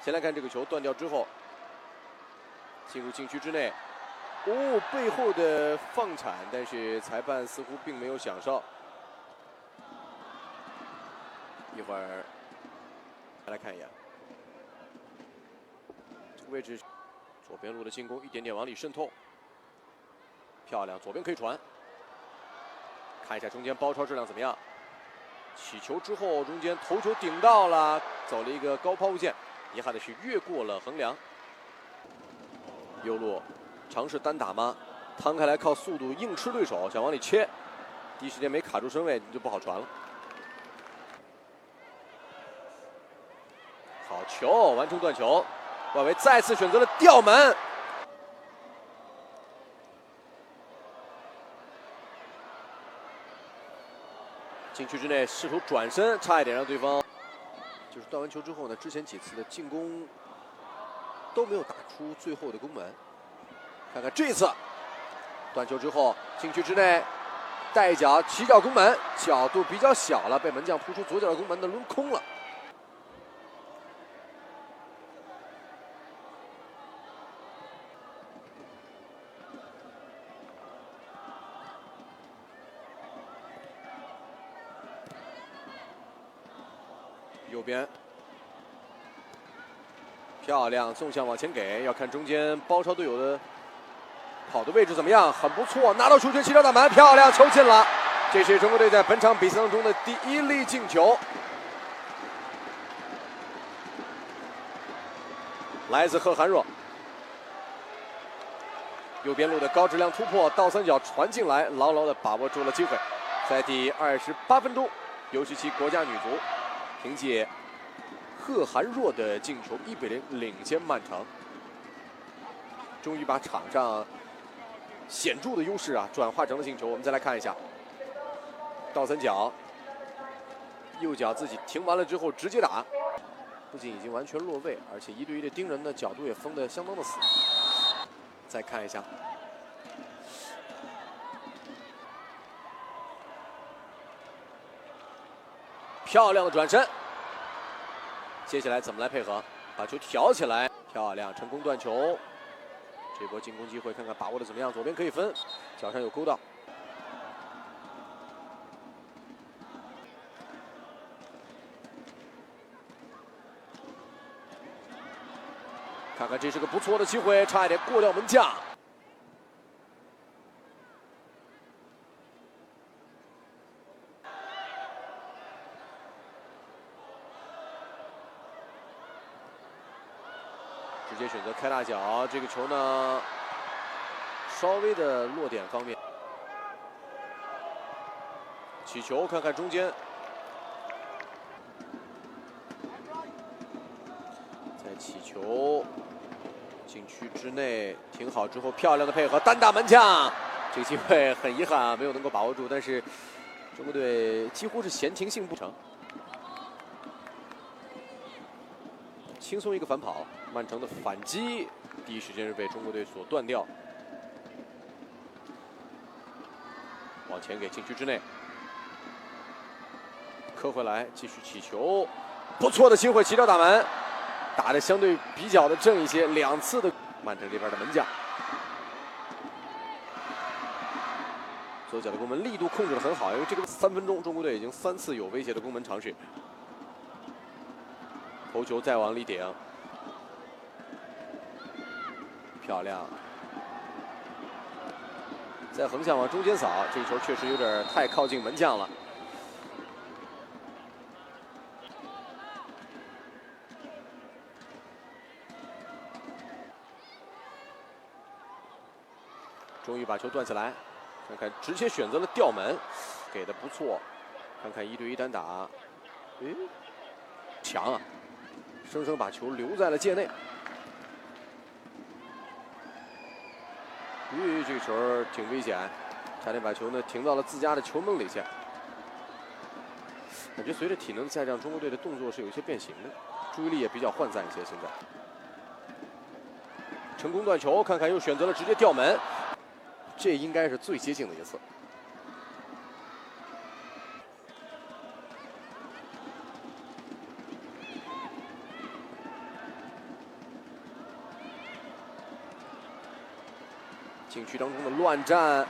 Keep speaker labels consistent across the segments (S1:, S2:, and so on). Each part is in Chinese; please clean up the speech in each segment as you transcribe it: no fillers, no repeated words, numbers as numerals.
S1: 先来看這個球斷掉之後，進入禁區之內。哦，背後的放鏟，但是裁判似乎並沒有響哨。一會兒来看一眼，這個位置左邊路的進攻一點點往裡滲透，漂亮，左邊可以傳。看一下中間包抄質量怎麼樣。起球之後，中間頭球頂到了，走了一個高拋物線，遺憾的是越過了橫梁。右路嘗試單打嗎？摊開來靠速度硬吃對手，想往裡切，第一時間沒卡住身位，就不好傳了。好球，完成斷球，外圍再次選擇了吊門。禁區之內試圖轉身，差一點讓對方就是斷完球之後呢，之前幾次的進攻都没有打出最後的攻门。看看這次斷球之後，禁區之內帶脚起脚攻门，角度比較小了，被门将扑出左脚的攻门的掄空了。右邊漂亮，纵向往前給，要看中间包抄队友的跑的位置怎麼樣，很不錯，拿到球權，起腳打門，漂亮，球進了。這是中國隊在本場比賽當中的第一粒進球，來自賀涵若。右邊路的高質量突破，倒三角傳進來，牢牢地把握住了機會。在第28分鐘，U17國家女足憑借賀涵若的進球1-0領先曼城，終於把場上顯著的優勢轉化成了進球。我們再來看一下，倒三角，右腳自己停完了之后直接打，不僅已經完全落位，而且1對1的盯人的角度也封得相當的死。再看一下，漂亮的轉身，接下來怎麼來配合？把球挑起來，漂亮，成功斷球。這波進攻機會看看把握的怎麼樣？左邊可以分，腳上有勾到。看看这是個不錯的機會，差一點過掉門將。直接選擇開大腳，這個球呢，稍微的落點方面，起球看看中間，再起球，禁區之內停好之後，漂亮的配合，單打門將，這個機會很遺憾沒有能夠把握住，但是中國隊幾乎是閒庭信步成。輕鬆一個反跑，曼城的反擊第一時間是被中國隊所斷掉。往前給禁區之內，磕回來繼續起球，不錯的機會，起腳打門，打得相對比較的正一些，兩次的曼城這邊的門將，左腳的攻門力度控制得很好，因為這個3分鐘中國隊已經3次有威脅的攻門嘗試。頭球再往裡頂，漂亮！再橫向往中間掃，這個球確實有點太靠近門將了。终于把球斷下來，看看直接選擇了吊門，給的不錯。看看1對1單打，誒，強啊！生生把球留在了界內。這個球挺危險，差點把球呢停到了自家的球門裡去。感覺隨着體能下降，中國隊的動作是有一些變形的，注意力也比較渙散一些。現在成功斷球，看看又選擇了直接吊門，這應該是最接近的一次。禁區當中的亂戰，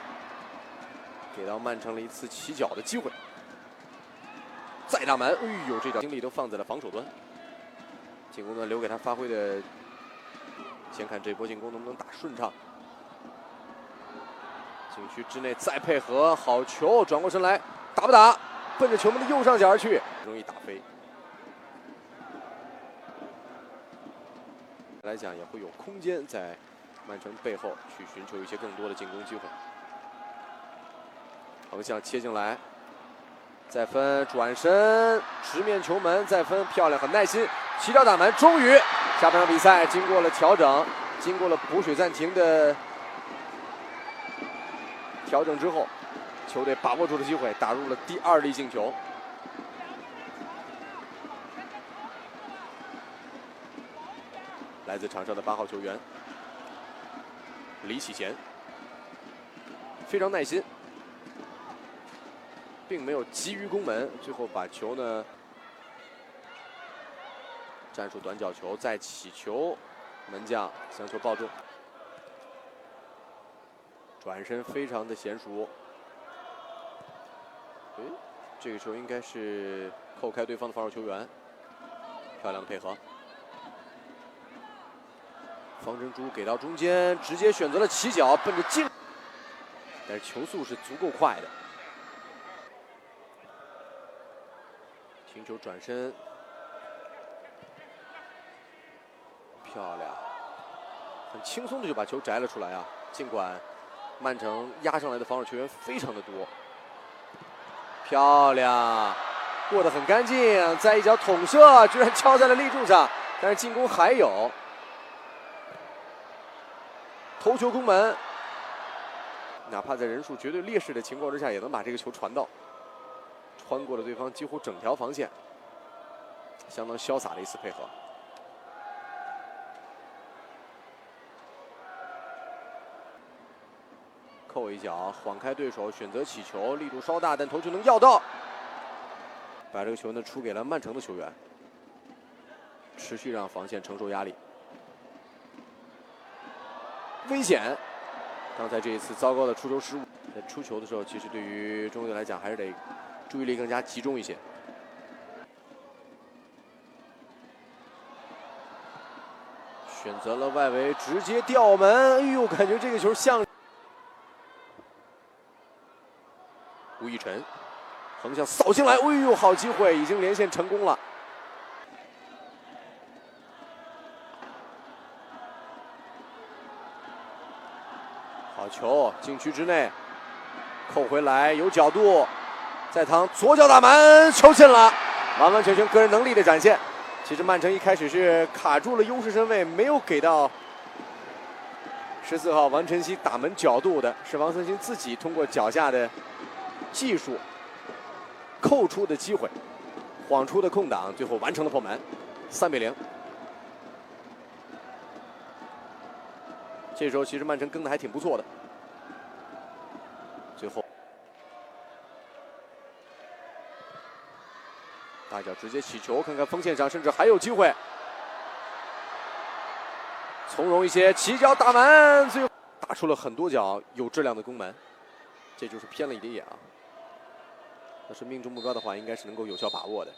S1: 給到曼城了一次起腳的機會。再打門，哎呦，这脚精力都放在了防守端，进攻端留給他發揮的。先看這波進攻能不能打順暢。禁區之內再配合，好球，轉過身來，打不打？奔着球門的右上角而去，容易打飛。來講也會有空間在曼城背後去尋求一些更多的進攻機會。橫向切進來，再分轉身，直面球門，再分漂亮，很耐心，起腳打門，終於下半場比賽經過了調整，經過了補水暫停的調整之後，球隊把握住了機會，打入了第2粒進球。來自場上的8號球員李啟賢，非常耐心，並沒有急於攻門，最後把球呢，戰術短角球再起球，門將将球抱住，轉身非常的嫻熟。這個球應該是扣開對方的防守球員，漂亮的配合。方珍珠給到中間，直接選擇了起腳，奔着進，但是球速是足夠快的。停球轉身，漂亮，很輕鬆的就把球摘了出來啊！儘管曼城壓上來的防守球員非常的多，漂亮，過得很乾淨，再一腳捅射，居然敲在了立柱上，但是進攻還有。頭球攻門，哪怕在人數絕對劣勢的情況之下，也能把這個球傳到，穿過了對方幾乎整條防線，相當瀟灑的一次配合。扣一腳，晃開對手，選擇起球，力度稍大，但頭球能要到，把這個球呢出給了曼城的球員，持續讓防線承受壓力。危險！剛才這一次糟糕的出球失誤，在出球的時候，其實對於中國隊來講，還是得注意力更加集中一些。選擇了外圍直接吊門，哎呦，感覺這個球像吳亦辰橫向掃進來，哎呦，好機會，已經連線成功了。好球，禁區之內，扣回來有角度，再趟左腳打門，球進了，完完全全個人能力的展現。其實曼城一開始是卡住了優勢身位，沒有給到14號王晨曦打門角度的，是王晨曦自己通過腳下的技術扣出的機會，晃出的空檔，最後完成了破門，3-0。這時候其實曼城跟的還挺不錯的，最後大腳直接起球，看看锋線上甚至還有機會，從容一些，起腳打門，最後打出了很多脚有質量的攻門，這就是偏了一點眼啊。要是命中目標的話，應該是能夠有效把握的。